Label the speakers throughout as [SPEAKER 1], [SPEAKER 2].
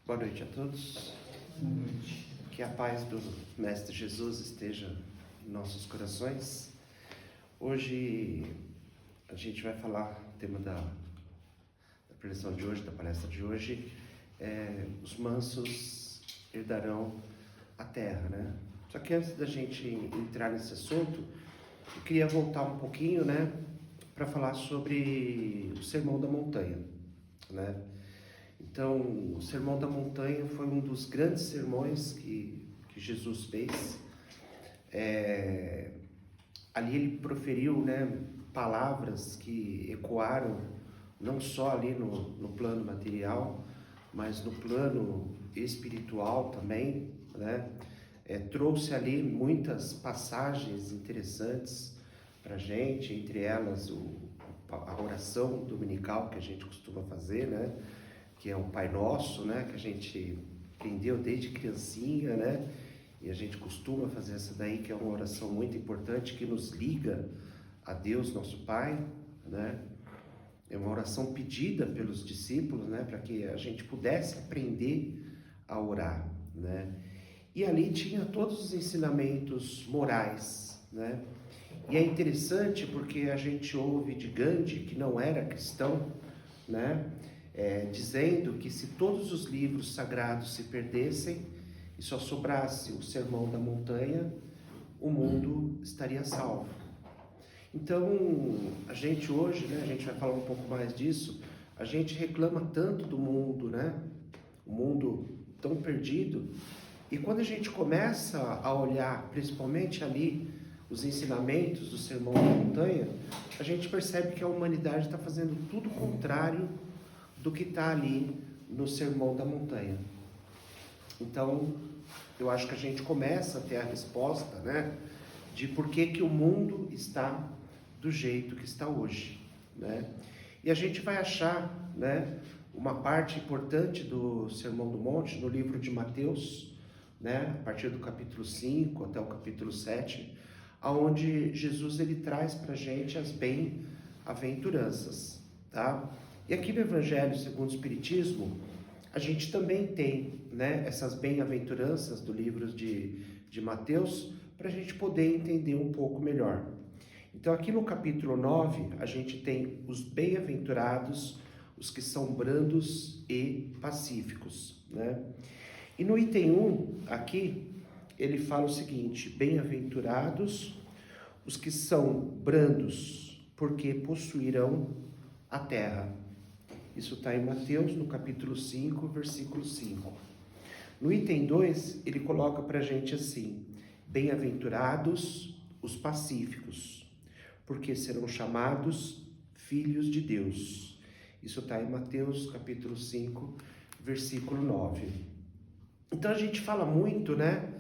[SPEAKER 1] Boa noite a todos.
[SPEAKER 2] Boa noite.
[SPEAKER 1] Que a paz do Mestre Jesus esteja em nossos corações. Hoje a gente vai falar, o tema da preleção de hoje, da palestra de hoje, os mansos herdarão a terra, né? Só que antes da gente entrar nesse assunto, eu queria voltar um pouquinho, né, para falar sobre o Sermão da Montanha, né? Então, o Sermão da Montanha foi um dos grandes sermões que Jesus fez. Ali ele proferiu, né, palavras que ecoaram não só ali no plano material, mas no plano espiritual também, né? Trouxe ali muitas passagens interessantes para a gente, entre elas a oração dominical que a gente costuma fazer, né? Que é o Pai Nosso, né? Que a gente aprendeu desde criancinha, né? E a gente costuma fazer essa daí, que é uma oração muito importante, que nos liga a Deus, nosso Pai, né? É uma oração pedida pelos discípulos, né? Para que a gente pudesse aprender a orar, né? E ali tinha todos os ensinamentos morais, né? E é interessante porque a gente ouve de Gandhi, que não era cristão, né? Dizendo que se todos os livros sagrados se perdessem e só sobrasse o Sermão da Montanha, o mundo estaria salvo. Então, a gente hoje, né, a gente vai falar um pouco mais disso, a gente reclama tanto do mundo, né? O mundo tão perdido. E quando a gente começa a olhar, principalmente ali, os ensinamentos do Sermão da Montanha, a gente percebe que a humanidade está fazendo tudo o contrário do que está ali no Sermão da Montanha. Então, eu acho que a gente começa a ter a resposta, né, de por que o mundo está do jeito que está hoje, né? E a gente vai achar, né, uma parte importante do Sermão do Monte no livro de Mateus, né, a partir do capítulo 5 até o capítulo 7, aonde Jesus ele traz para a gente as bem-aventuranças, tá? E aqui no Evangelho segundo o Espiritismo, a gente também tem, né, essas bem-aventuranças do livro de Mateus, para a gente poder entender um pouco melhor. Então aqui no capítulo 9, a gente tem os bem-aventurados, os que são brandos e pacíficos, né? E no item 1, aqui, ele fala o seguinte: bem-aventurados os que são brandos, porque possuirão a terra. Isso está em Mateus, no capítulo 5, versículo 5. No item 2, ele coloca para a gente assim: bem-aventurados os pacíficos, porque serão chamados filhos de Deus. Isso está em Mateus, capítulo 5, versículo 9. Então a gente fala muito, né,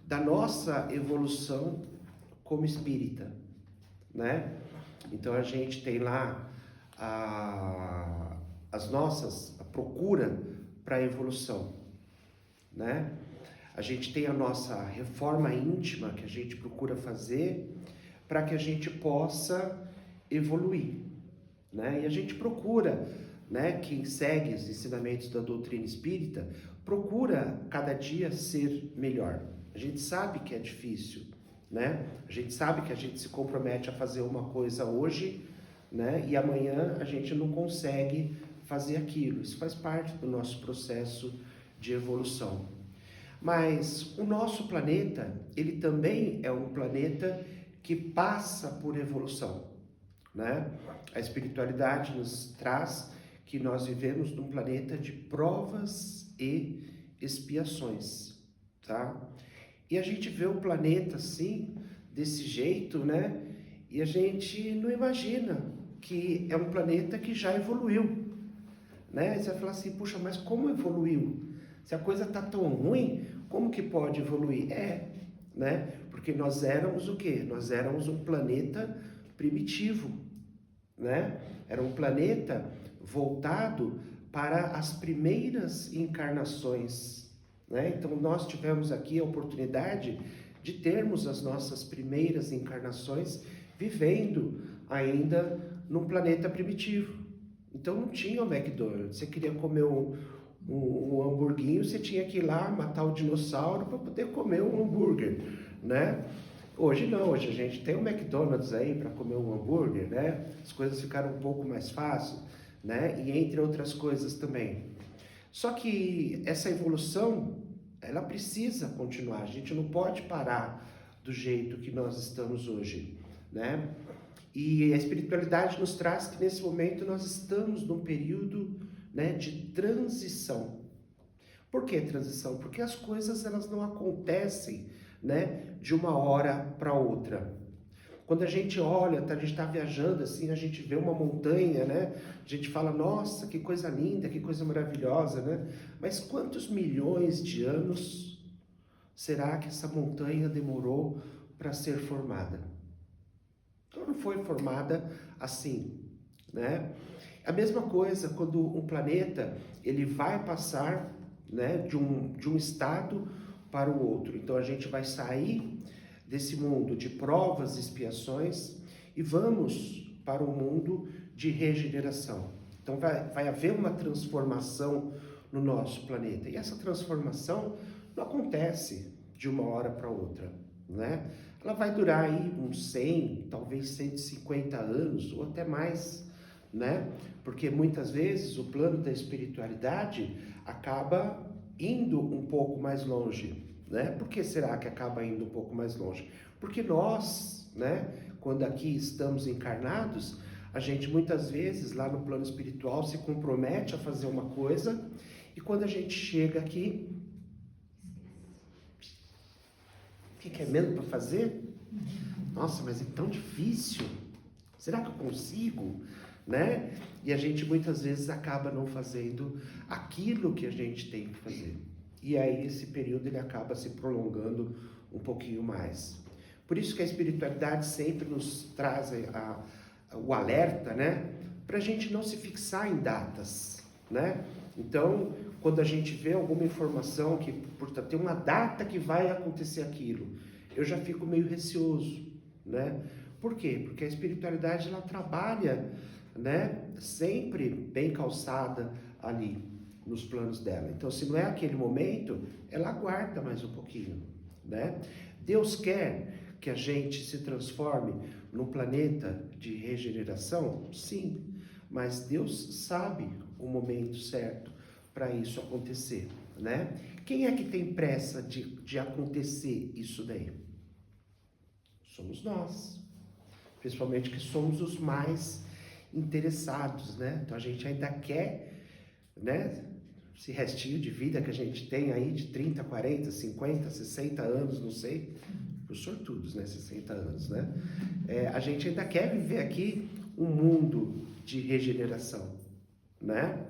[SPEAKER 1] da nossa evolução como espírita, né? Então a gente tem lá a procura para a evolução, né? A gente tem a nossa reforma íntima que a gente procura fazer para que a gente possa evoluir, né? E a gente procura, né, quem segue os ensinamentos da doutrina espírita, procura cada dia ser melhor. A gente sabe que é difícil, né? A gente sabe que a gente se compromete a fazer uma coisa hoje, né, e amanhã a gente não consegue fazer aquilo. Isso faz parte do nosso processo de evolução. Mas o nosso planeta, ele também é um planeta que passa por evolução, né? A espiritualidade nos traz que nós vivemos num planeta de provas e expiações, tá? E a gente vê o planeta assim, desse jeito, né? E a gente não imagina que é um planeta que já evoluiu, né? Você vai falar assim: puxa, mas como evoluiu? Se a coisa tá tão ruim, como que pode evoluir? Né? Porque nós éramos o quê? Nós éramos um planeta primitivo, né? Era um planeta voltado para as primeiras encarnações, né? Então nós tivemos aqui a oportunidade de termos as nossas primeiras encarnações vivendo ainda num planeta primitivo. Então não tinha o McDonald's. Você queria comer um hamburguinho, você tinha que ir lá matar o dinossauro para poder comer um hambúrguer, né? Hoje não, hoje a gente tem o McDonald's aí para comer um hambúrguer, né? As coisas ficaram um pouco mais fáceis, né? E entre outras coisas também. Só que essa evolução, ela precisa continuar. A gente não pode parar do jeito que nós estamos hoje, né? E a espiritualidade nos traz que nesse momento nós estamos num período, né, de transição. Por que transição? Porque as coisas elas não acontecem, né, de uma hora para outra. Quando a gente olha, a gente está viajando assim, a gente vê uma montanha, né? A gente fala, nossa, que coisa linda, que coisa maravilhosa, né? Mas quantos milhões de anos será que essa montanha demorou para ser formada? Então não foi formada assim, né? A mesma coisa quando um planeta ele vai passar, né, de um estado para o outro. Então a gente vai sair desse mundo de provas e expiações e vamos para o mundo de regeneração. Então vai haver uma transformação no nosso planeta. E essa transformação não acontece de uma hora para outra, né? Ela vai durar aí uns 100, talvez 150 anos ou até mais, né? Porque muitas vezes o plano da espiritualidade acaba indo um pouco mais longe, né? Por que será que acaba indo um pouco mais longe? Porque nós, né, quando aqui estamos encarnados, a gente muitas vezes lá no plano espiritual se compromete a fazer uma coisa e quando a gente chega aqui, o que é mesmo para fazer? Nossa, mas é tão difícil. Será que eu consigo? Né? E a gente muitas vezes acaba não fazendo aquilo que a gente tem que fazer. E aí esse período ele acaba se prolongando um pouquinho mais. Por isso que a espiritualidade sempre nos traz o alerta, né? Para a gente não se fixar em datas, né? Então, quando a gente vê alguma informação que, portanto, tem uma data que vai acontecer aquilo, eu já fico meio receoso, né? Por quê? Porque a espiritualidade ela trabalha, né, sempre bem calçada ali nos planos dela. Então, se não é aquele momento, ela aguarda mais um pouquinho, né? Deus quer que a gente se transforme num planeta de regeneração? Sim, mas Deus sabe o momento certo para isso acontecer, né? Quem é que tem pressa de acontecer isso daí? Somos nós, principalmente que somos os mais interessados, né? Então a gente ainda quer, né, esse restinho de vida que a gente tem aí de 30, 40, 50, 60 anos, não sei, os sortudos, né, 60 anos, né? A gente ainda quer viver aqui um mundo de regeneração, né?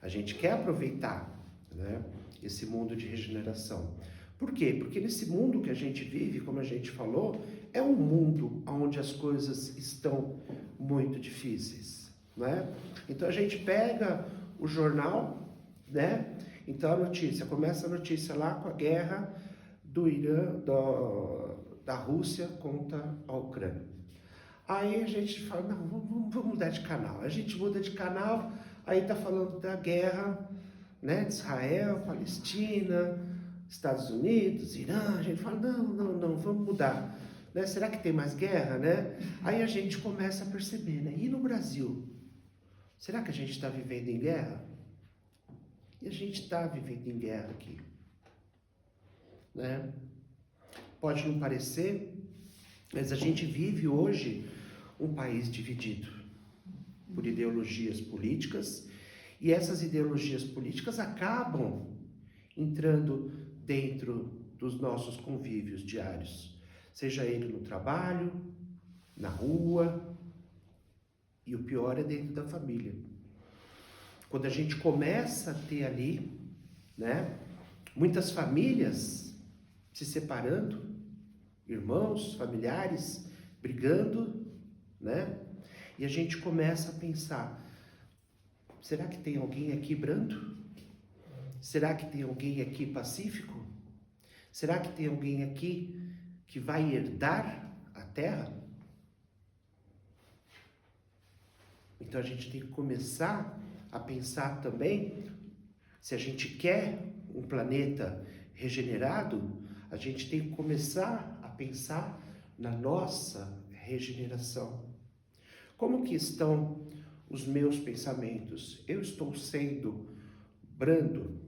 [SPEAKER 1] A gente quer aproveitar, né, esse mundo de regeneração. Por quê? Porque nesse mundo que a gente vive, como a gente falou, é um mundo onde as coisas estão muito difíceis, né? Então a gente pega o jornal, né? Então começa a notícia lá com a guerra do Irã, da Rússia contra a Ucrânia. Aí a gente fala, não, vamos mudar de canal. A gente muda de canal, aí tá falando da guerra, né, de Israel, Palestina, Estados Unidos, Irã. A gente fala, não, vamos mudar. Né? Será que tem mais guerra, né? Aí a gente começa a perceber, né? E no Brasil? Será que a gente está vivendo em guerra? E a gente está vivendo em guerra aqui, né? Pode não parecer, mas a gente vive hoje um país dividido por ideologias políticas, e essas ideologias políticas acabam entrando dentro dos nossos convívios diários, seja ele no trabalho, na rua, e o pior é dentro da família. Quando a gente começa a ter ali, né, muitas famílias se separando, irmãos, familiares brigando, né? E a gente começa a pensar, será que tem alguém aqui brando? Será que tem alguém aqui pacífico? Será que tem alguém aqui que vai herdar a terra? Então a gente tem que começar a pensar também Se a gente quer um planeta regenerado, a gente tem que começar a pensar na nossa regeneração. Como que estão os meus pensamentos? Eu estou sendo brando?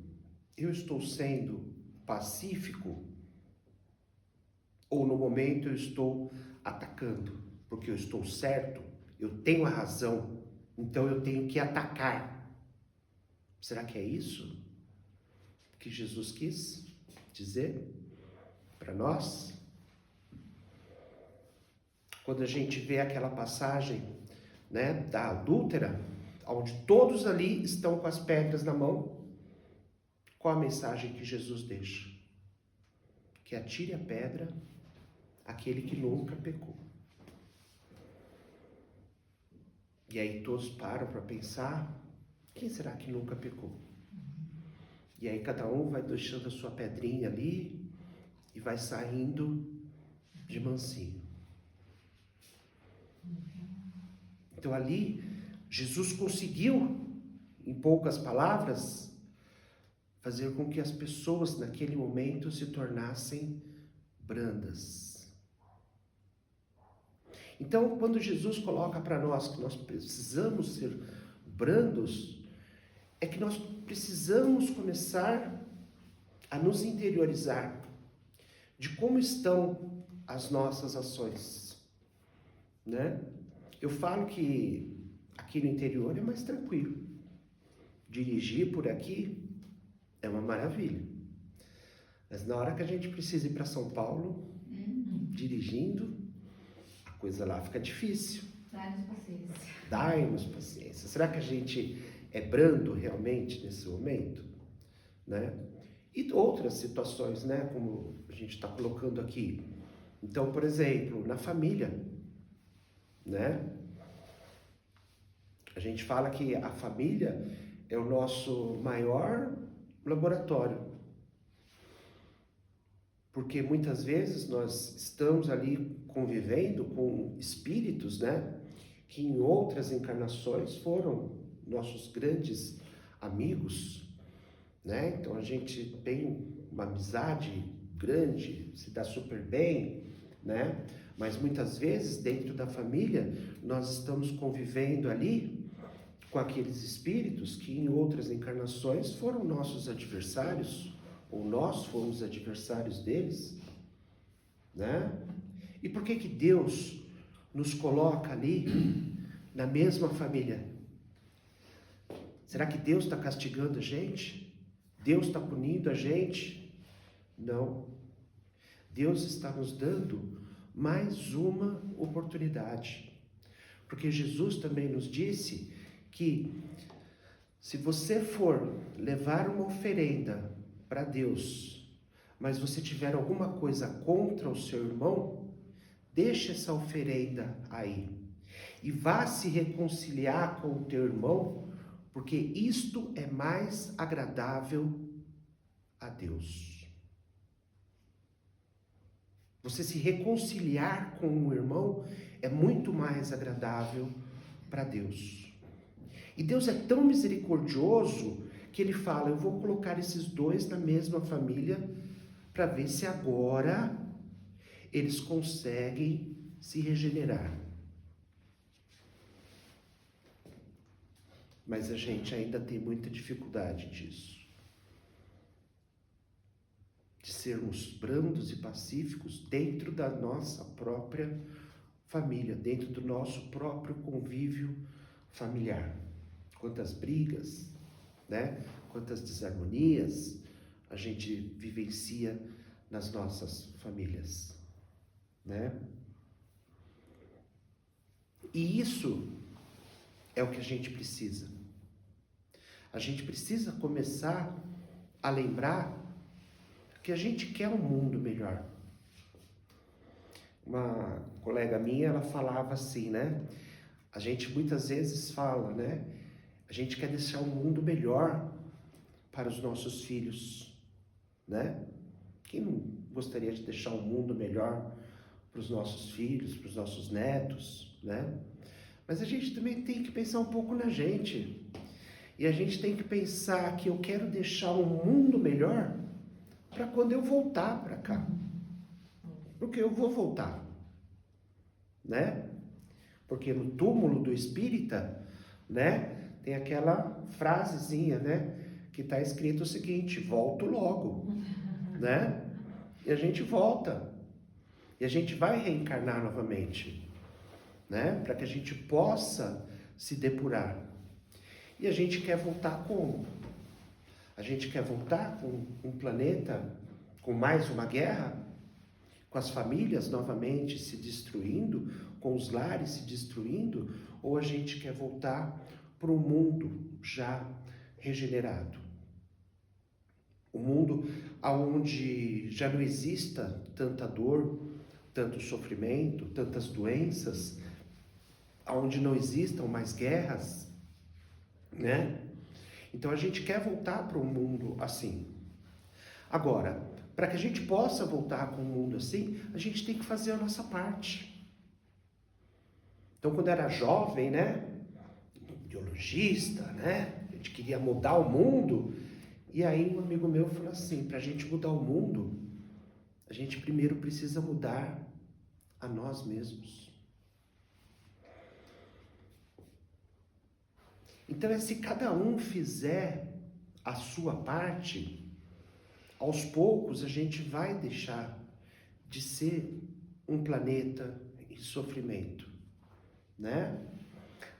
[SPEAKER 1] Eu estou sendo pacífico? Ou no momento eu estou atacando? Porque eu estou certo, eu tenho a razão, então eu tenho que atacar. Será que é isso que Jesus quis dizer para nós? Quando a gente vê aquela passagem, né, da adúltera, onde todos ali estão com as pedras na mão, qual a mensagem que Jesus deixa? Que atire a pedra aquele que nunca pecou. E aí todos param para pensar, quem será que nunca pecou? E aí cada um vai deixando a sua pedrinha ali e vai saindo de mansinho. Então ali, Jesus conseguiu, em poucas palavras, fazer com que as pessoas naquele momento se tornassem brandas. Então, quando Jesus coloca para nós que nós precisamos ser brandos, é que nós precisamos começar a nos interiorizar de como estão as nossas ações, né? Eu falo que aqui no interior é mais tranquilo. Dirigir por aqui é uma maravilha. Mas na hora que a gente precisa ir para São Paulo, dirigindo, a coisa lá fica difícil.
[SPEAKER 2] Dá-nos paciência.
[SPEAKER 1] Dai-nos paciência. Será que a gente é brando realmente nesse momento? Né? E outras situações, né? Como a gente está colocando aqui. Então, por exemplo, na família, né? A gente fala que a família é o nosso maior laboratório. Porque muitas vezes nós estamos ali convivendo com espíritos, né? Que em outras encarnações foram nossos grandes amigos, né? Então a gente tem uma amizade grande, se dá super bem, né? Mas muitas vezes dentro da família nós estamos convivendo ali com aqueles espíritos que em outras encarnações foram nossos adversários, ou nós fomos adversários deles, né? E por que Deus nos coloca ali na mesma família? Será que Deus está castigando a gente? Deus está punindo a gente? Não. Deus está nos dando mais uma oportunidade. Porque Jesus também nos disse que se você for levar uma oferenda para Deus, mas você tiver alguma coisa contra o seu irmão, deixe essa oferenda aí e vá se reconciliar com o teu irmão, porque isto é mais agradável a Deus. Você se reconciliar com um irmão é muito mais agradável para Deus. E Deus é tão misericordioso que Ele fala, eu vou colocar esses dois na mesma família para ver se agora eles conseguem se regenerar. Mas a gente ainda tem muita dificuldade disso. De sermos brandos e pacíficos dentro da nossa própria família, dentro do nosso próprio convívio familiar. Quantas brigas, né? Quantas desarmonias a gente vivencia nas nossas famílias, né? E isso é o que a gente precisa. A gente precisa começar a lembrar que a gente quer um mundo melhor. Uma colega minha, ela falava assim, né? A gente muitas vezes fala, né? A gente quer deixar um mundo melhor para os nossos filhos, né? Quem não gostaria de deixar um mundo melhor para os nossos filhos, para os nossos netos, né? Mas a gente também tem que pensar um pouco na gente. E a gente tem que pensar que eu quero deixar um mundo melhor para quando eu voltar para cá. Porque eu vou voltar, né? Porque no túmulo do espírita, né, tem aquela frasezinha, né, que está escrito o seguinte: volto logo, né? E a gente volta. E a gente vai reencarnar novamente, né? Para que a gente possa se depurar. E a gente quer voltar como? A gente quer voltar com um planeta com mais uma guerra? Com as famílias novamente se destruindo? Com os lares se destruindo? Ou a gente quer voltar para um mundo já regenerado? Um mundo onde já não exista tanta dor, tanto sofrimento, tantas doenças, onde não existam mais guerras, né? Então a gente quer voltar para um mundo assim. Agora, para que a gente possa voltar para um mundo assim, a gente tem que fazer a nossa parte. Então, quando era jovem, né, ideologista, né, a gente queria mudar o mundo, e aí um amigo meu falou assim: para a gente mudar o mundo, a gente primeiro precisa mudar a nós mesmos. Então, se cada um fizer a sua parte, aos poucos a gente vai deixar de ser um planeta em sofrimento, né?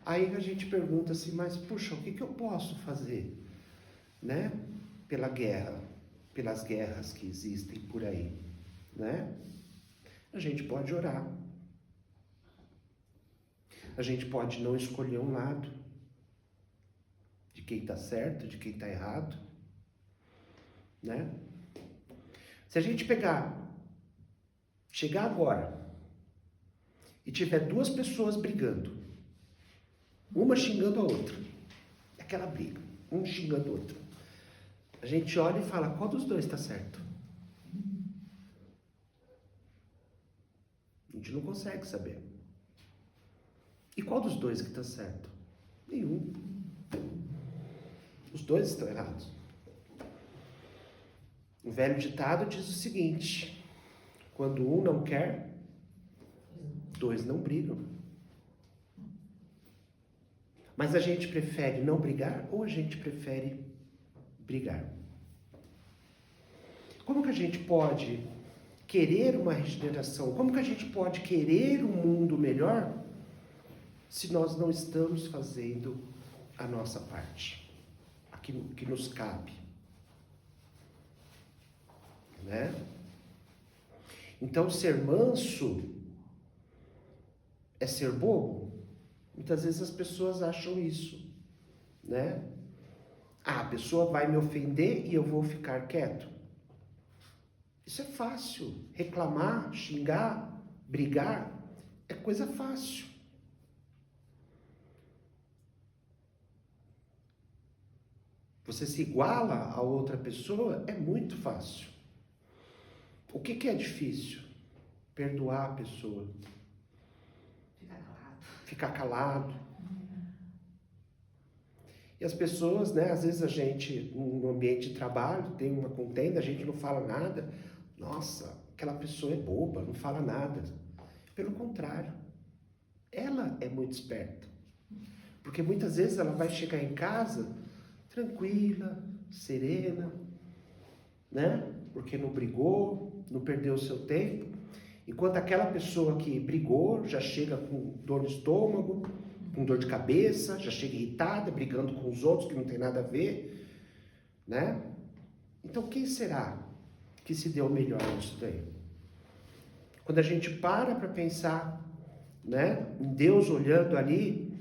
[SPEAKER 1] Aí a gente pergunta assim: mas puxa, o que eu posso fazer, né? Pela guerra, pelas guerras que existem por aí, né? A gente pode orar. A gente pode não escolher um lado, de quem está certo, de quem está errado, né? Se a gente chegar agora e tiver duas pessoas brigando, uma xingando a outra, aquela briga, um xingando o outro, a gente olha e fala: qual dos dois está certo? A gente não consegue saber. E qual dos dois que está certo? Nenhum. Os dois estão errados. O velho ditado diz o seguinte: quando um não quer, dois não brigam. Mas a gente prefere não brigar ou a gente prefere brigar? Como que a gente pode querer uma regeneração? Como que a gente pode querer um mundo melhor se nós não estamos fazendo a nossa parte, aquilo que nos cabe, né? Então, ser manso é ser bobo? Muitas vezes as pessoas acham isso, né? Ah, a pessoa vai me ofender e eu vou ficar quieto. Isso é fácil. Reclamar, xingar, brigar é coisa fácil. Você se iguala a outra pessoa é muito fácil. O que é difícil? Perdoar a pessoa. Ficar calado. E as pessoas, né, às vezes a gente, no ambiente de trabalho, tem uma contenda, a gente não fala nada. Nossa, aquela pessoa é boba, não fala nada. Pelo contrário, ela é muito esperta. Porque muitas vezes ela vai chegar em casa tranquila, serena, né? Porque não brigou, não perdeu o seu tempo. Enquanto aquela pessoa que brigou já chega com dor no estômago, com dor de cabeça, já chega irritada, brigando com os outros que não tem nada a ver, né? Então quem será que se deu melhor nisso daí? Quando a gente para pensar, né, em Deus olhando ali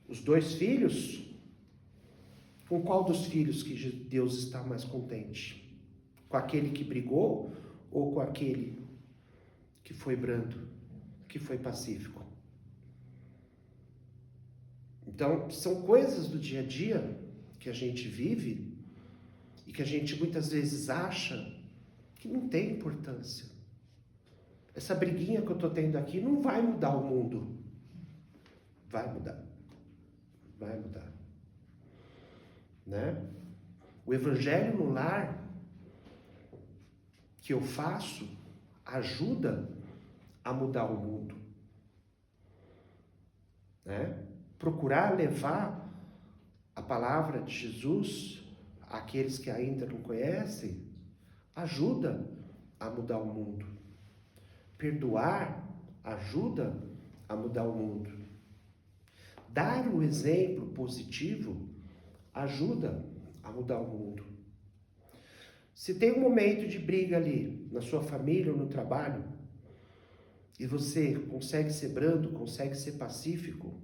[SPEAKER 1] os dois filhos, com qual dos filhos que Deus está mais contente? Com aquele que brigou ou com aquele que foi brando, que foi pacífico? Então, são coisas do dia a dia que a gente vive e que a gente muitas vezes acha que não tem importância. Essa briguinha que eu estou tendo aqui não vai mudar o mundo. Vai mudar. Vai mudar. né? O evangelho no lar que eu faço ajuda a mudar o mundo, né? Procurar levar a palavra de Jesus àqueles que ainda não conhecem ajuda a mudar o mundo. Perdoar ajuda a mudar o mundo. Dar o exemplo positivo ajuda a mudar o mundo. Se tem um momento de briga ali, na sua família ou no trabalho, e você consegue ser brando, consegue ser pacífico,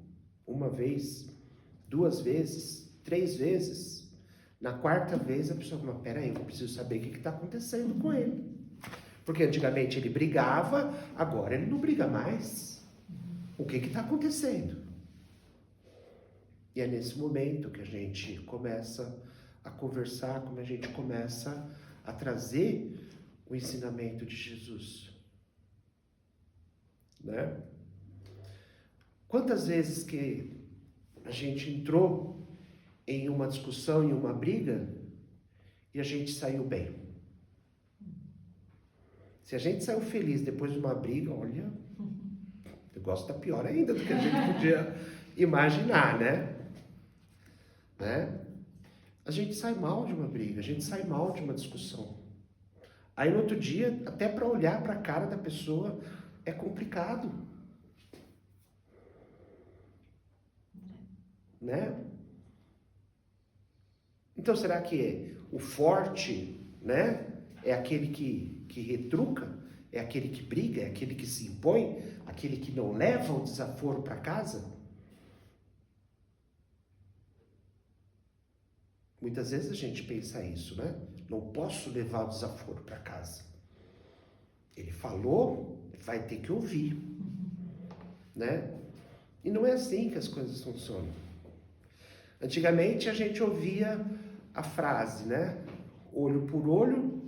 [SPEAKER 1] uma vez, 2 vezes, 3 vezes, na 4ª vez a pessoa fala, peraí, eu preciso saber o que está acontecendo com ele. Porque antigamente ele brigava, agora ele não briga mais. O que está acontecendo? E é nesse momento que a gente começa a conversar, como a gente começa a trazer o ensinamento de Jesus, né? Quantas vezes que a gente entrou em uma discussão, em uma briga, e a gente saiu bem? Se a gente saiu feliz depois de uma briga, olha, o negócio está pior ainda do que a gente podia imaginar, né? A gente sai mal de uma briga, a gente sai mal de uma discussão. Aí no outro dia, até para olhar para a cara da pessoa, é complicado. Né? Então será que o forte, né, é aquele que retruca, é aquele que briga, é aquele que se impõe, aquele que não leva o desaforo para casa? Muitas vezes a gente pensa isso, né? Não posso levar o desaforo para casa. Ele falou, vai ter que ouvir, né? E não é assim que as coisas funcionam. Antigamente a gente ouvia a frase, né? Olho por olho,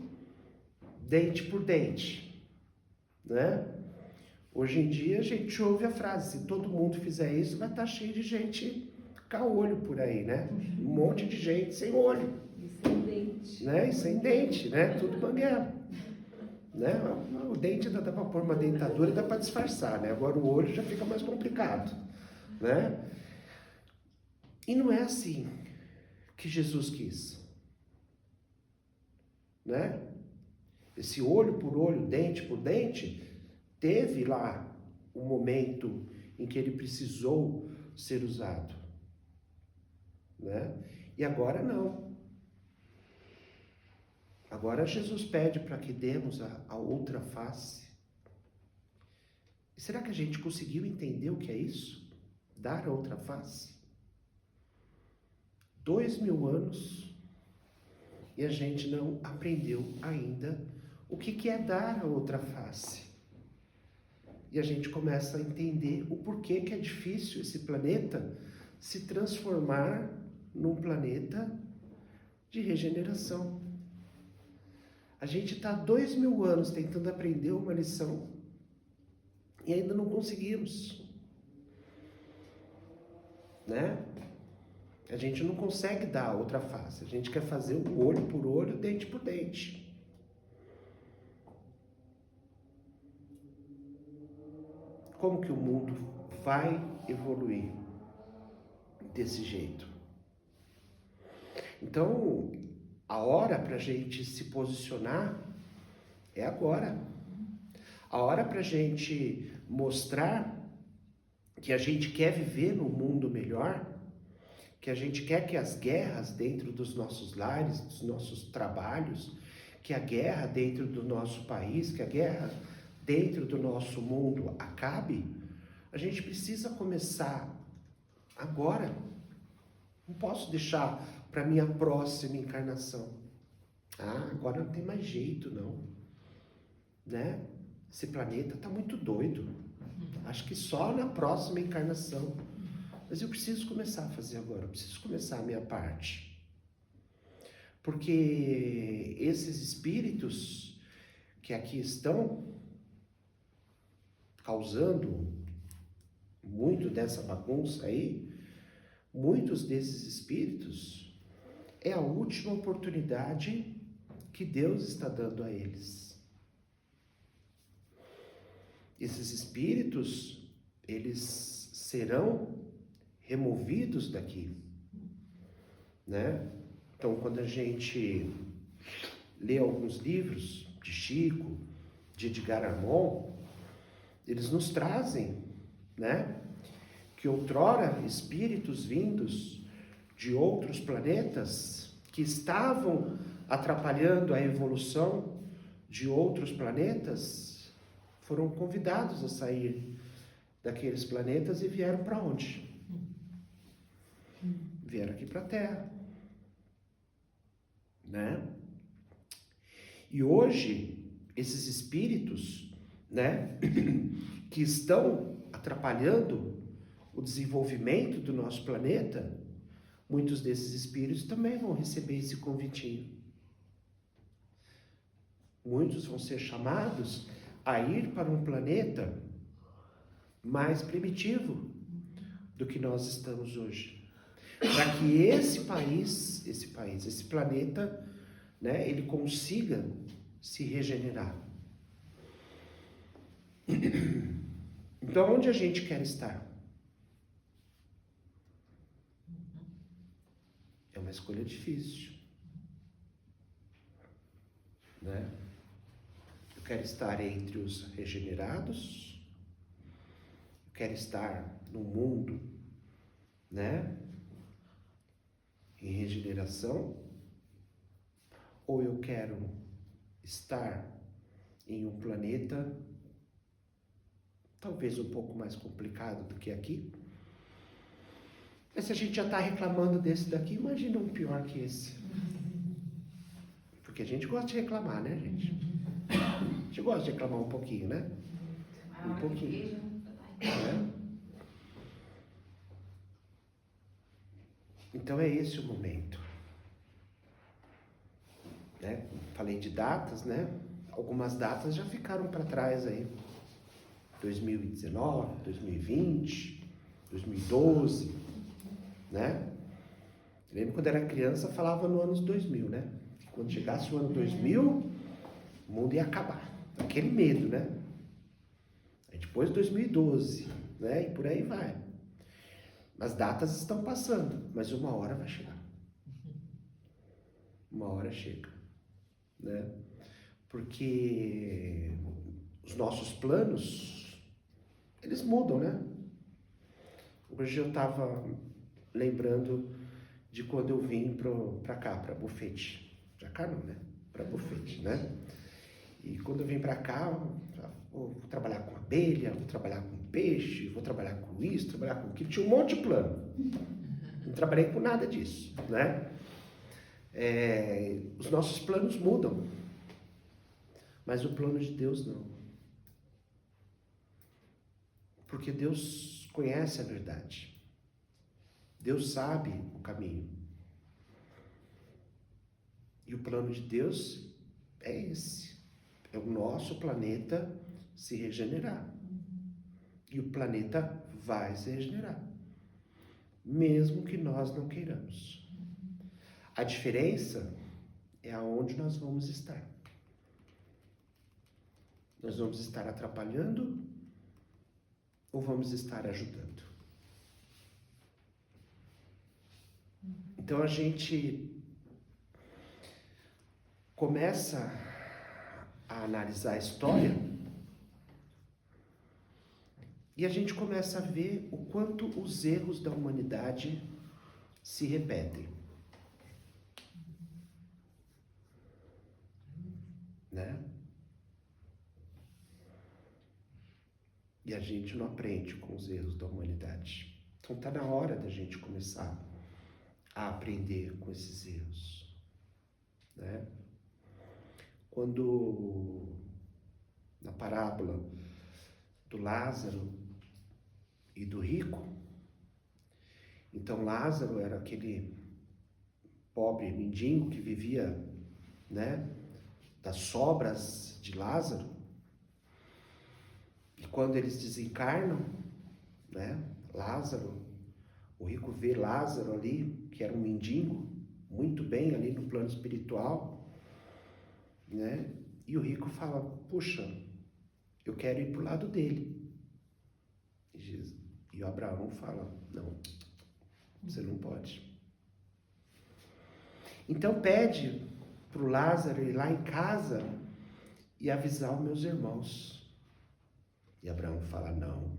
[SPEAKER 1] dente por dente, né? Hoje em dia a gente ouve a frase, se todo mundo fizer isso, vai estar cheio de gente caolho por aí, né? Um monte de gente sem olho.
[SPEAKER 2] E sem dente.
[SPEAKER 1] Né? E sem dente, né? Tudo banguela. Né? O dente ainda dá para pôr uma dentadura, dá para disfarçar, né? Agora o olho já fica mais complicado, né? E não é assim que Jesus quis, né? Esse olho por olho, dente por dente, teve lá um momento em que ele precisou ser usado, né? E agora não. Agora Jesus pede para que demos a outra face. E será que a gente conseguiu entender o que é isso? Dar a outra face? 2000 anos e a gente não aprendeu ainda o que é dar a outra face. E a gente começa a entender o porquê que é difícil esse planeta se transformar num planeta de regeneração. A gente está há 2000 anos tentando aprender uma lição e ainda não conseguimos, né? A gente não consegue dar a outra face. A gente quer fazer o olho por olho, dente por dente. Como que o mundo vai evoluir desse jeito? Então, a hora para a gente se posicionar é agora. A hora para a gente mostrar que a gente quer viver num mundo melhor, que a gente quer que as guerras dentro dos nossos lares, dos nossos trabalhos, que a guerra dentro do nosso país, que a guerra dentro do nosso mundo acabe, a gente precisa começar agora. Não posso deixar para minha próxima encarnação. Agora não tem mais jeito, não. Né? Esse planeta está muito doido. Acho que só na próxima encarnação. Mas eu preciso começar a fazer agora. Eu preciso começar a minha parte. Porque esses espíritos que aqui estão causando muito dessa bagunça aí, muitos desses espíritos, é a última oportunidade que Deus está dando a eles. Esses espíritos, eles serão removidos daqui, né? Então, quando a gente lê alguns livros de Chico, de Edgar Armond, eles nos trazem, né, que outrora espíritos vindos de outros planetas que estavam atrapalhando a evolução de outros planetas foram convidados a sair daqueles planetas e vieram para onde? Vieram aqui para a Terra, né? E hoje esses espíritos, né, que estão atrapalhando o desenvolvimento do nosso planeta, muitos desses espíritos também vão receber esse convitinho. Muitos vão ser chamados a ir para um planeta mais primitivo do que nós estamos hoje. Para que esse planeta, né, ele consiga se regenerar. Então, onde a gente quer estar? É uma escolha difícil, né? Eu quero estar entre os regenerados, eu quero estar no mundo, né, em regeneração, ou eu quero estar em um planeta talvez um pouco mais complicado do que aqui. Mas se a gente já está reclamando desse daqui, imagina um pior que esse. Porque a gente gosta de reclamar, né, gente? A gente gosta de reclamar um pouquinho, né? Um pouquinho. Né? Então é esse o momento. Né? Falei de datas, né? Algumas datas já ficaram para trás aí. 2019, 2020, 2012, né? Eu lembro quando era criança, falava no ano 2000, né? Quando chegasse o ano 2000, o mundo ia acabar. Aquele medo, né? Aí depois 2012, né? E por aí vai. As datas estão passando, mas uma hora vai chegar. Uma hora chega, né? Porque os nossos planos, eles mudam, né? Hoje eu estava lembrando de quando eu vim para cá, para Bufete. Para cá não, né? Para Bufete, né? E quando eu vim para cá, vou trabalhar com abelha, vou trabalhar com peixe, vou trabalhar com isso, trabalhar com aquilo. Tinha um monte de plano. Não trabalhei com nada disso, né? Os nossos planos mudam, mas o plano de Deus não. Porque Deus conhece a verdade. Deus sabe o caminho. E o plano de Deus é esse. É o nosso planeta se regenerar. E o planeta vai se regenerar. Mesmo que nós não queiramos. A diferença é aonde nós vamos estar. Nós vamos estar atrapalhando ou vamos estar ajudando? Então a gente começa a analisar a história e a gente começa a ver o quanto os erros da humanidade se repetem. Né? E a gente não aprende com os erros da humanidade. Então está na hora da gente começar a aprender com esses erros. Né? Quando, na parábola do Lázaro e do rico, então Lázaro era aquele pobre mendigo que vivia, né, das sobras de Lázaro. E quando eles desencarnam, né, Lázaro, o rico vê Lázaro ali, que era um mendigo, muito bem ali no plano espiritual, né? E o rico fala, puxa, eu quero ir para o lado dele. E o Abraão fala, não, você não pode. Então pede para o Lázaro ir lá em casa e avisar os meus irmãos. E Abraão fala, não,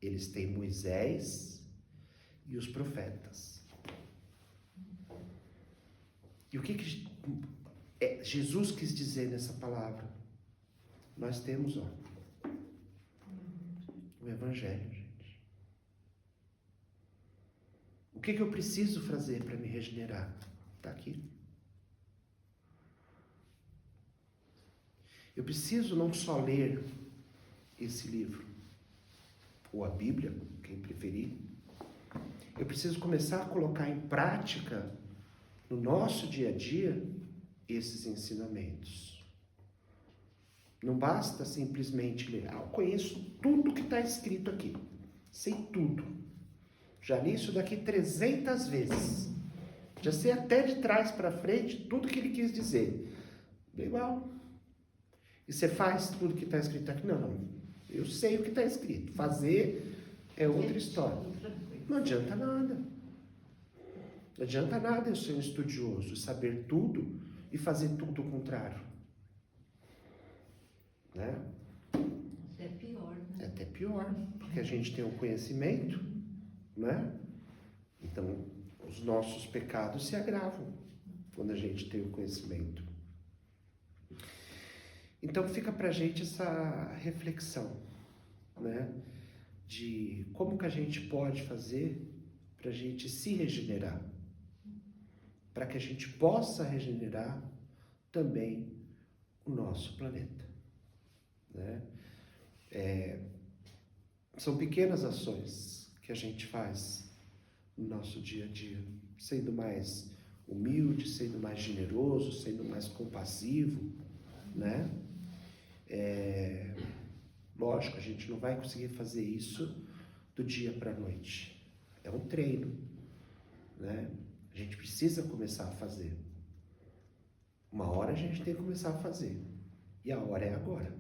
[SPEAKER 1] eles têm Moisés e os profetas. E o que Jesus quis dizer nessa palavra? Nós temos, o Evangelho, gente. O que eu preciso fazer para me regenerar? Está aqui. Eu preciso não só ler esse livro, ou a Bíblia, quem preferir. Eu preciso começar a colocar em prática, no nosso dia a dia, esses ensinamentos. Não basta simplesmente ler. Eu conheço tudo que está escrito aqui. Sei tudo. Já li isso daqui 300 vezes. Já sei até de trás para frente tudo que ele quis dizer. Igual. E você faz tudo que está escrito aqui? Não. Eu sei o que está escrito. Fazer é outra história. Não adianta nada. Não adianta nada eu ser um estudioso, saber tudo e fazer tudo o contrário. Né?
[SPEAKER 2] É pior, né?
[SPEAKER 1] É até pior, porque a gente tem o conhecimento, né? Então, os nossos pecados se agravam quando a gente tem o conhecimento. Então, fica pra gente essa reflexão, né? De como que a gente pode fazer pra gente se regenerar, para que a gente possa regenerar também o nosso planeta. Né? São pequenas ações que a gente faz no nosso dia a dia, sendo mais humilde, sendo mais generoso, sendo mais compassivo, né? Lógico, a gente não vai conseguir fazer isso do dia para a noite. É um treino, né? A gente precisa começar a fazer. Uma hora a gente tem que começar a fazer. E a hora é agora.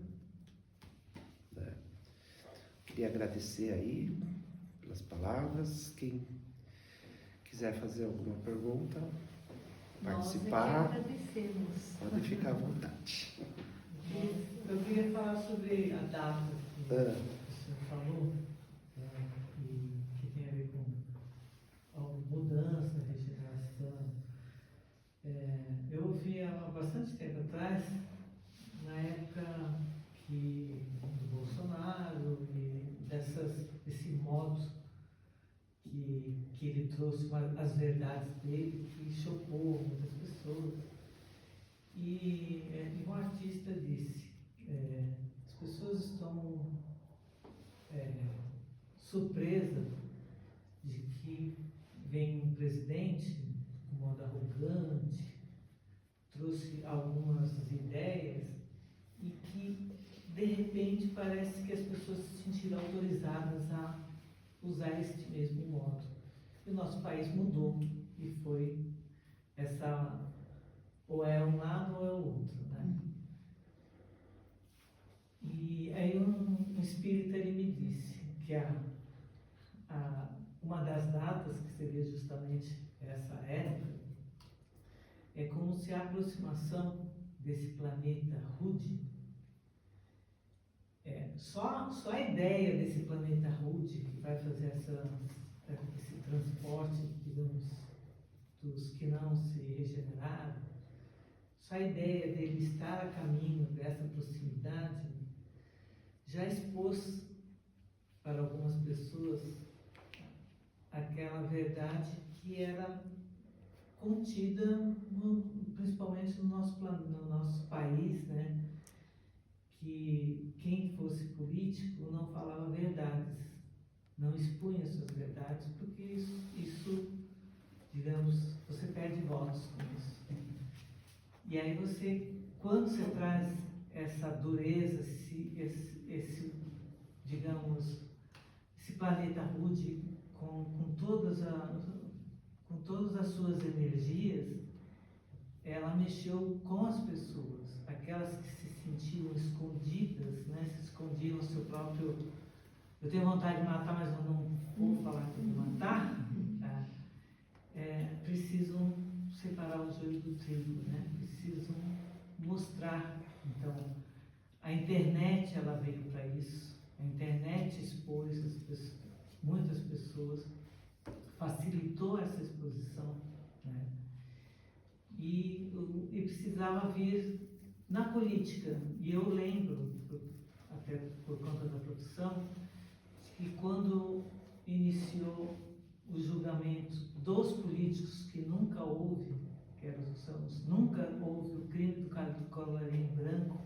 [SPEAKER 1] Né? Queria agradecer aí pelas palavras. Quem quiser fazer alguma pergunta, participar,
[SPEAKER 2] nós é que agradecemos.
[SPEAKER 1] pode ficar à vontade.
[SPEAKER 3] Eu queria falar sobre a data que o senhor falou, e que tem a ver com a mudança, regeneração. Eu ouvi há bastante tempo atrás, na época do Bolsonaro e desse modo que ele trouxe as verdades dele, que chocou muitas pessoas. E um artista disse, as pessoas estão surpresas de que vem um presidente com modo arrogante, trouxe algumas ideias e que, de repente, parece que as pessoas se sentiram autorizadas a usar este mesmo modo. E o nosso país mudou e foi ou é um lado ou é o outro, né? E aí um espírita ele me disse que uma das datas, que seria justamente essa época, é como se a aproximação desse planeta rude, só a ideia desse planeta rude que vai fazer esse transporte, digamos, dos que não se regeneraram, só a ideia dele estar a caminho dessa proximidade já expôs para algumas pessoas aquela verdade que era contida, principalmente no nosso país, né? Que quem fosse político não falava verdades, não expunha suas verdades, porque isso, digamos, você perde votos com isso. E aí quando você traz essa dureza, esse digamos, esse planeta rude com com todas as suas energias, ela mexeu com as pessoas, aquelas que se sentiam escondidas, né? Se escondiam o seu próprio... Eu tenho vontade de matar, mas eu não vou falar que eu vou matar. Tá? Precisam separar o joio do trigo, né? Precisam mostrar. Então, a internet, ela veio para isso. A internet expôs muitas pessoas, facilitou essa exposição, né? E precisava vir na política. E eu lembro, até por conta da profissão, que quando iniciou os julgamentos dos políticos, que nunca houve, nunca houve o crime do colarinho branco,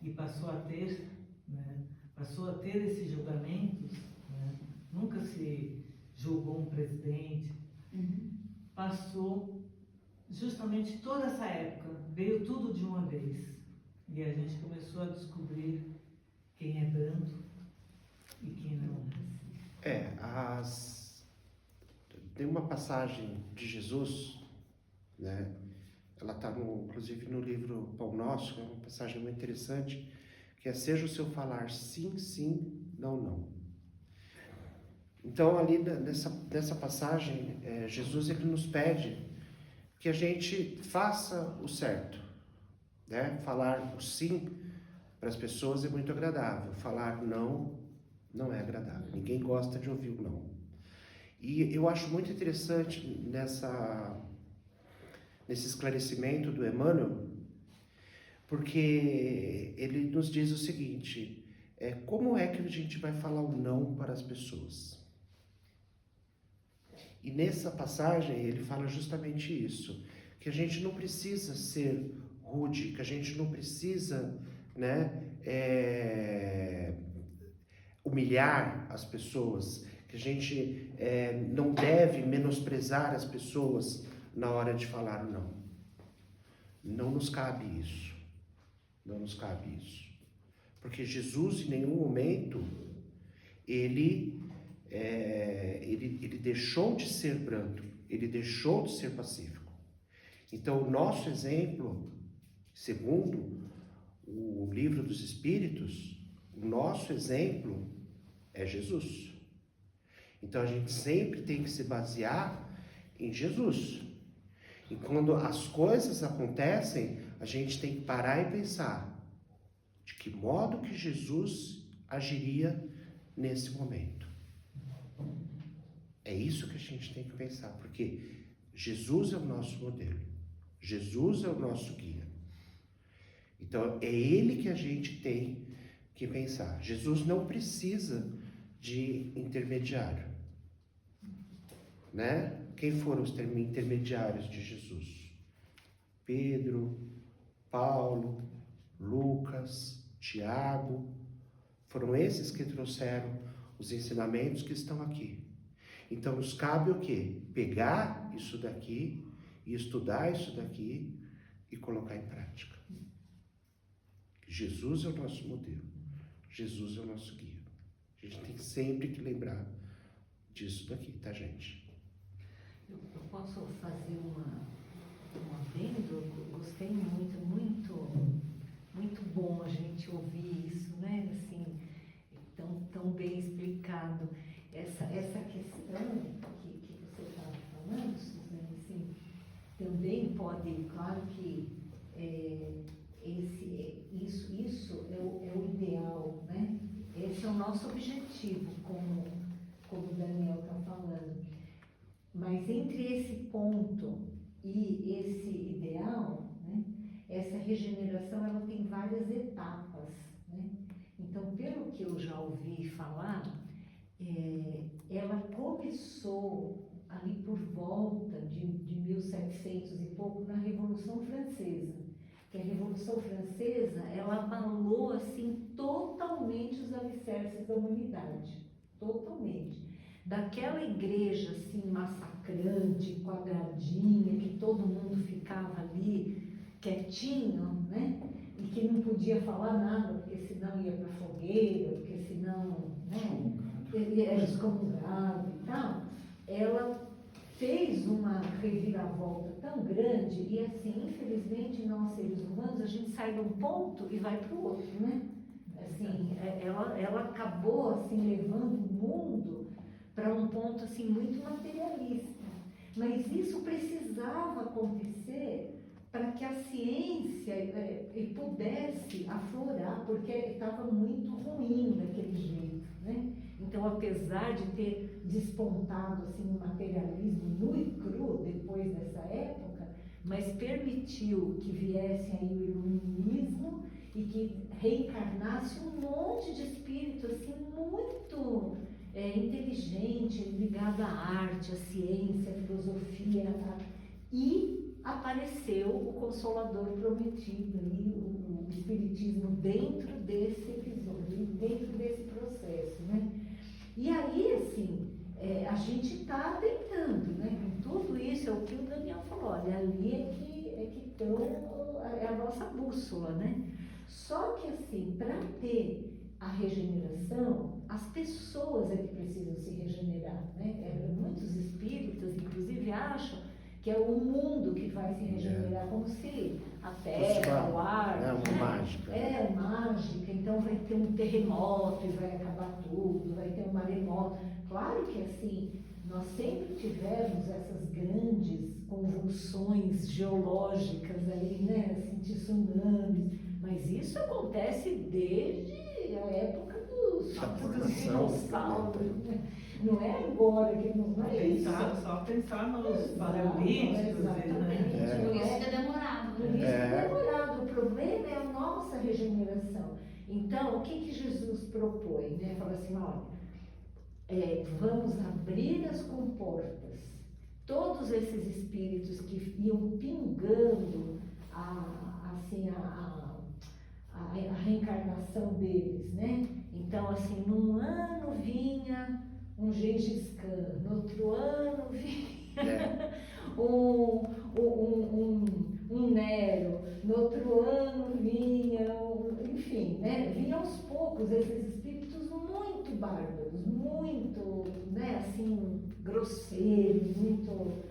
[SPEAKER 3] e passou a ter, né, esses julgamentos, né, nunca se julgou um presidente, passou justamente toda essa época, veio tudo de uma vez, e a gente começou a descobrir quem é branco e quem não.
[SPEAKER 1] Tem uma passagem de Jesus, né? Ela está inclusive no livro Pão Nosso, que é uma passagem muito interessante, que é: seja o seu falar sim, sim, não, não. Então, ali nessa passagem, Jesus ele nos pede que a gente faça o certo, né? Falar o sim para as pessoas é muito agradável, falar não não é agradável, ninguém gosta de ouvir o não. E eu acho muito interessante nesse esclarecimento do Emmanuel, porque ele nos diz o seguinte: como é que a gente vai falar o não para as pessoas? E nessa passagem ele fala justamente isso, que a gente não precisa ser rude, que a gente não precisa, né, humilhar as pessoas, que a gente não deve menosprezar as pessoas na hora de falar o não. Não nos cabe isso. Não nos cabe isso. Porque Jesus, em nenhum momento, ele deixou de ser brando, ele deixou de ser pacífico. Então, o nosso exemplo, segundo o Livro dos Espíritos, o nosso exemplo é Jesus. Então, a gente sempre tem que se basear em Jesus. E quando as coisas acontecem, a gente tem que parar e pensar de que modo que Jesus agiria nesse momento. É isso que a gente tem que pensar, porque Jesus é o nosso modelo, Jesus é o nosso guia. Então, é Ele que a gente tem que pensar. Jesus não precisa de intermediário, né? Quem foram os intermediários de Jesus? Pedro, Paulo, Lucas, Tiago. Foram esses que trouxeram os ensinamentos que estão aqui. Então, nos cabe o quê? Pegar isso daqui e estudar isso daqui e colocar em prática. Jesus é o nosso modelo. Jesus é o nosso guia. A gente tem sempre que lembrar disso daqui, tá, gente?
[SPEAKER 2] Eu posso fazer um adendo? Eu gostei muito, muito, muito bom a gente ouvir isso, né? Assim, tão bem explicado. Essa questão que você estava falando, Suzane, assim, também pode, claro que isso é o ideal, né? Esse é o nosso objetivo, como o Daniel está falando. Mas entre esse ponto e esse ideal, né, essa regeneração ela tem várias etapas, né? Então, pelo que eu já ouvi falar, ela começou ali por volta de 1700 e pouco, na Revolução Francesa. Que a Revolução Francesa, ela abalou assim totalmente os alicerces da humanidade, totalmente. Daquela igreja assim massacrante, quadradinha, que todo mundo ficava ali quietinho, né? E que não podia falar nada, porque senão ia para fogueira, porque senão, né? Era excomungado e tal. Ela fez uma reviravolta tão grande e assim, infelizmente, nós seres humanos, a gente sai de um ponto e vai para o outro, né? Assim, ela acabou assim levando o mundo para um ponto assim muito materialista. Mas isso precisava acontecer para que a ciência pudesse aflorar, porque estava muito ruim daquele jeito, né? Então, apesar de ter despontado assim, o materialismo nu e cru depois dessa época, mas permitiu que viesse aí o iluminismo e que reencarnasse um monte de espírito assim, muito inteligente, ligado à arte, à ciência, à filosofia, e apareceu o Consolador prometido, aí, o Espiritismo dentro desse episódio, dentro desse processo, né? E aí, assim, a gente está tentando, né? Com tudo isso, é o que o Daniel falou, olha, ali é que estão, é a nossa bússola, né? Só que, assim, para ter a regeneração, as pessoas é que precisam se regenerar, né? Muitos espíritas, inclusive, acham que é o mundo que vai se regenerar, como se a terra, o ar...
[SPEAKER 1] É uma mágica.
[SPEAKER 2] É mágica, então vai ter um terremoto e vai acabar tudo, vai ter um maremoto. Claro que assim, nós sempre tivemos essas grandes convulsões geológicas aí, né? Assim, tsunamis, mas isso acontece desde a época dos dinossauros, né? Não é agora que não é isso.
[SPEAKER 3] Só pensar nos paleolíticos, né?
[SPEAKER 4] Por isso que é demorado.
[SPEAKER 2] Por isso que é demorado. O problema é a nossa regeneração. Então, o que Jesus propõe? Né? Fala assim, olha, vamos abrir as comportas. Todos esses espíritos que iam pingando a reencarnação deles, né? Então, assim, num ano vinha um Gengis Khan, no outro ano vinha um Nero, no outro ano vinha, enfim, né? Vinha aos poucos esses espíritos muito bárbaros, muito, né, assim, grosseiros, muito...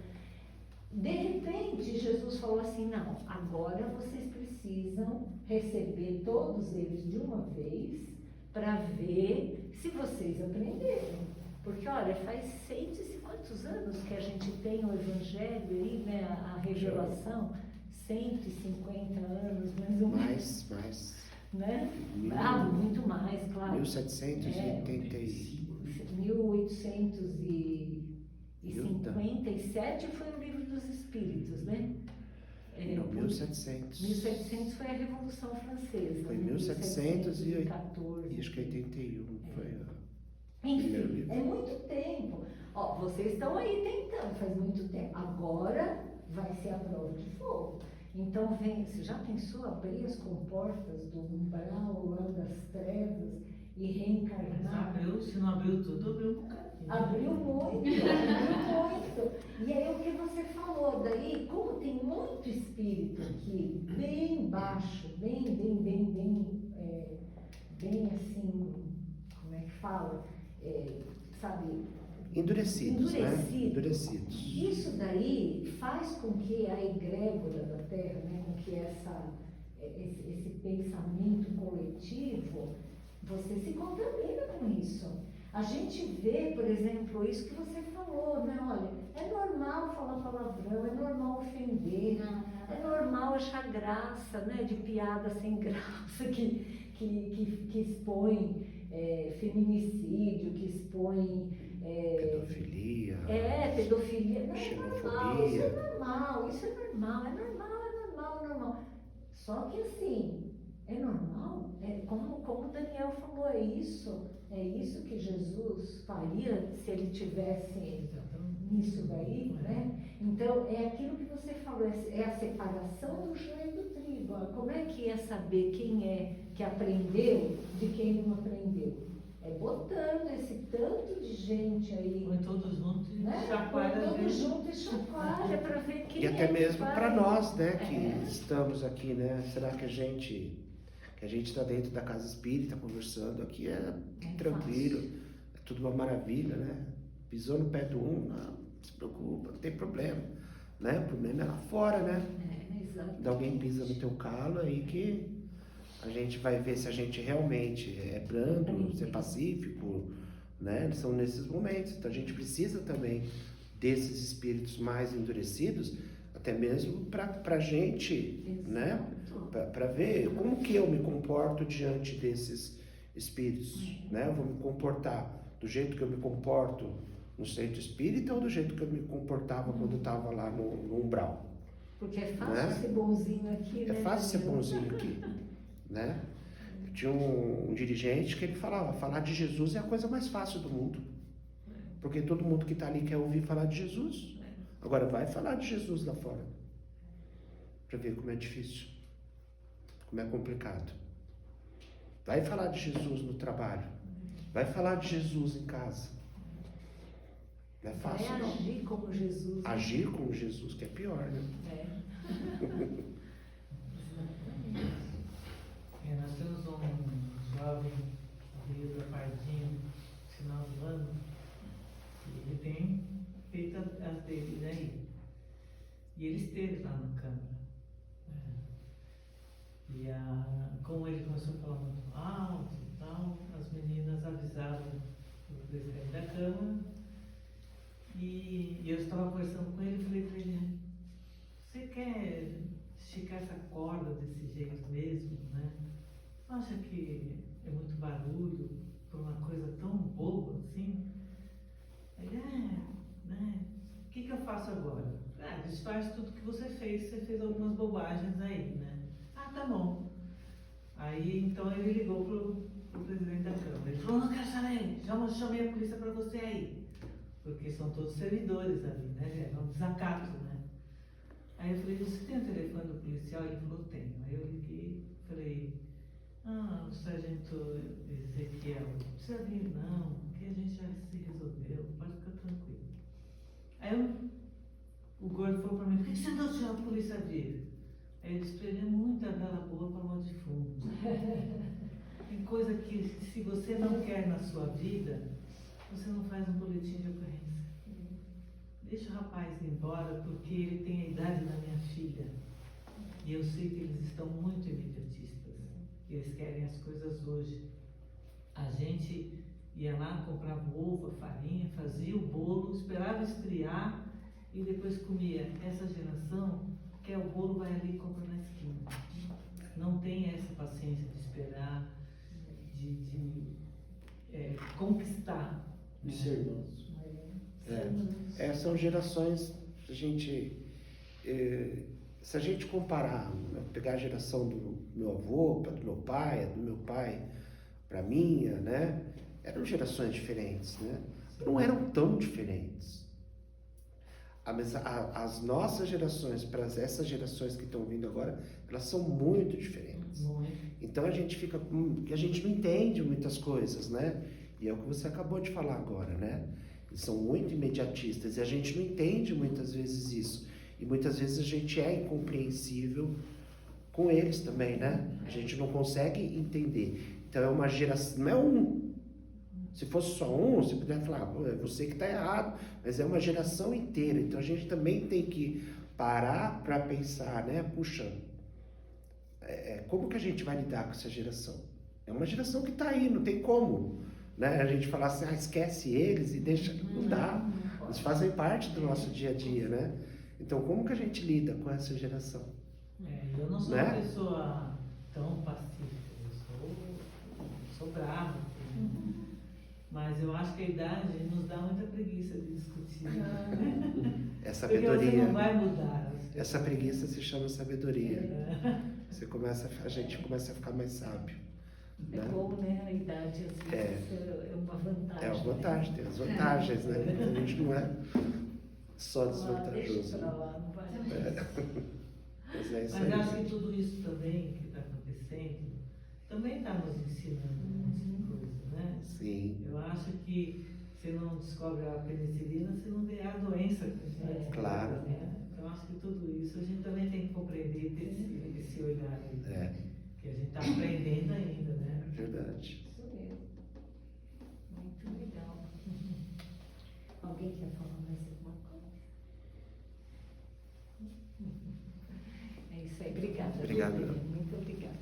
[SPEAKER 2] De repente, Jesus falou assim, não, agora vocês precisam receber todos eles de uma vez para ver se vocês aprenderam. Porque, olha, faz 150 anos que a gente tem o Evangelho aí, né, a revelação, 150 anos, mais ou menos.
[SPEAKER 1] Mais.
[SPEAKER 2] Né? Muito mais, claro. 1857 foi o Livro dos Espíritos, né?
[SPEAKER 1] Não, 1700.
[SPEAKER 2] 1700 foi a Revolução Francesa.
[SPEAKER 1] Foi 1714. E acho que 81 foi a...
[SPEAKER 2] Enfim, é muito tempo. Ó, vocês estão aí tentando, faz muito tempo. Agora vai ser a prova de fogo. Então, você já pensou abrir as comportas do umbral lá das trevas e reencarnar?
[SPEAKER 3] Se não abriu tudo, abriu um bocadinho.
[SPEAKER 2] Abriu muito, abriu muito. E aí o que você falou, daí, como tem muito espírito aqui, bem baixo, bem assim, como é que fala? Sabe,
[SPEAKER 1] endurecidos, né? Endurecidos.
[SPEAKER 2] Isso daí faz com que a egrégora da Terra, né, com que esse pensamento coletivo, você se contamina com isso. A gente vê, por exemplo, isso que você falou, né? Olha, é normal falar palavrão, é normal ofender, é normal achar graça, né? De piada sem graça que expõe feminicídio, que expõe
[SPEAKER 1] pedofilia.
[SPEAKER 2] Pedofilia. Não,
[SPEAKER 1] xenofobia.
[SPEAKER 2] Isso é normal. Só que assim, é normal? Como o Daniel falou, é isso que Jesus faria se ele tivesse nisso daí, né? Então, é aquilo que você falou, é a separação do joio do trigo. Como é que é saber quem é que aprendeu de quem não aprendeu? É botando esse tanto de gente aí.
[SPEAKER 3] Põe todos juntos e
[SPEAKER 2] né?
[SPEAKER 3] chacoalha.
[SPEAKER 2] Põe todos juntos e chacoalha para ver quem
[SPEAKER 1] E até mesmo
[SPEAKER 2] faz.
[SPEAKER 1] para nós, né, que estamos aqui, né? Será que a gente está dentro da casa espírita conversando aqui? É tranquilo, é tudo uma maravilha, né? Pisou no pé do um, se preocupa, não tem problema, né? O problema é lá fora, né?
[SPEAKER 2] Exatamente.
[SPEAKER 1] De alguém pisa no teu calo, aí que a gente vai ver se a gente realmente é brando, se é pacífico, né? São nesses momentos. Então a gente precisa também desses espíritos mais endurecidos, até mesmo para a gente, né? Para ver como que eu me comporto diante desses espíritos, né? Eu vou me comportar do jeito que eu me comporto no centro espírita ou do jeito que eu me comportava quando eu estava lá no umbral?
[SPEAKER 2] Porque é fácil
[SPEAKER 1] Né?
[SPEAKER 2] ser bonzinho aqui,
[SPEAKER 1] É
[SPEAKER 2] né?
[SPEAKER 1] fácil ser
[SPEAKER 2] Daniel?
[SPEAKER 1] bonzinho aqui, né? Tinha um dirigente que ele falava, falar de Jesus é a coisa mais fácil do mundo. Porque todo mundo que está ali quer ouvir falar de Jesus. Agora vai falar de Jesus lá fora. Para ver como é difícil. Como é complicado. Vai falar de Jesus no trabalho. Vai falar de Jesus em casa. Não é fácil,
[SPEAKER 2] Vai
[SPEAKER 1] não.
[SPEAKER 2] agir como Jesus. né?
[SPEAKER 1] Agir como Jesus, que é pior, né?
[SPEAKER 3] Nós temos um jovem que veio da Pardinho no final do ano e ele tem feito as dele aí. E ele esteve lá na Câmara. E como ele começou a falar muito alto e tal, as meninas avisaram o presidente da Câmara e eu estava conversando com ele e falei para ele, você quer esticar essa corda desse jeito mesmo, né? Não acha que é muito barulho por uma coisa tão boba assim? Ele, né? O que eu faço agora? Desfaz tudo que você fez algumas bobagens aí, né? Tá bom. Aí então ele ligou pro presidente da Câmara. Ele falou, não quero saber, já chamei a polícia para você aí. Porque são todos servidores ali, né? É um desacato, né? Aí eu falei, você tem o telefone do policial? Ele falou, tenho. Aí eu liguei, falei, o sargento Ezequiel, não precisa vir não, que a gente já se resolveu, pode ficar tranquilo. Aí o gordo falou para mim, por que você não chama a polícia vir? Aí eu disse para ele, é muita vela boa para mal de fundo. Tem coisa que se você não quer na sua vida, você não faz um boletim de ocorrência. Deixa o rapaz ir embora porque ele tem a idade da minha filha. E eu sei que eles estão muito imediatistas. Eles querem as coisas hoje. A gente ia lá, comprava ovo, farinha, fazia o bolo, esperava esfriar e depois comia. Essa geração quer o bolo, vai ali e compra na esquina. Não tem essa paciência de esperar, de conquistar.
[SPEAKER 4] De ser nosso.
[SPEAKER 1] São gerações, se a gente comparar, né, pegar a geração do meu avô, do meu pai para a minha, né, eram gerações diferentes, né? Não eram tão diferentes. As nossas gerações, para essas gerações que estão vindo agora, elas são muito diferentes. Então a gente a gente não entende muitas coisas, né? E é o que você acabou de falar agora, né? Eles são muito imediatistas e a gente não entende muitas vezes isso. E muitas vezes a gente é incompreensível com eles também, né? A gente não consegue entender. Então é uma geração, não é um. Se fosse só um, você poderia falar, é você que está errado, mas é uma geração inteira. Então a gente também tem que parar para pensar, né? Puxa, como que a gente vai lidar com essa geração? É uma geração que está aí, não tem como, né? A gente falar assim, esquece eles e deixa, não dá. Eles fazem parte do nosso dia a dia, né? Então como que a gente lida com essa geração?
[SPEAKER 3] Eu não sou
[SPEAKER 1] né?
[SPEAKER 3] uma pessoa tão pacífica, eu sou bravo. Mas eu acho que a idade nos dá muita preguiça de discutir.
[SPEAKER 1] É
[SPEAKER 3] Porque você
[SPEAKER 1] sabedoria.
[SPEAKER 3] não vai mudar.
[SPEAKER 1] Essa preguiça se chama sabedoria. A gente começa a ficar mais sábio.
[SPEAKER 2] É bom, né? A idade às vezes é uma vantagem.
[SPEAKER 1] É uma vantagem, tem as vantagens, né? A gente não é só desvantajoso.
[SPEAKER 2] Deixa pra lá, não vai.
[SPEAKER 1] Mas é isso
[SPEAKER 3] Mas
[SPEAKER 1] aí.
[SPEAKER 3] acho que tudo isso também que está acontecendo também está nos ensinando muita coisa, né?
[SPEAKER 1] Sim.
[SPEAKER 3] Eu acho que você não descobre a penicilina se não vê a doença que a gente
[SPEAKER 1] Claro.
[SPEAKER 3] né? Então acho que tudo isso a gente também tem que compreender e ter esse olhar aí. Que a gente está aprendendo ainda, né?
[SPEAKER 1] Verdade.
[SPEAKER 2] Isso mesmo. Muito legal. Alguém quer falar mais alguma coisa?
[SPEAKER 1] Obrigado.
[SPEAKER 2] Muito obrigada.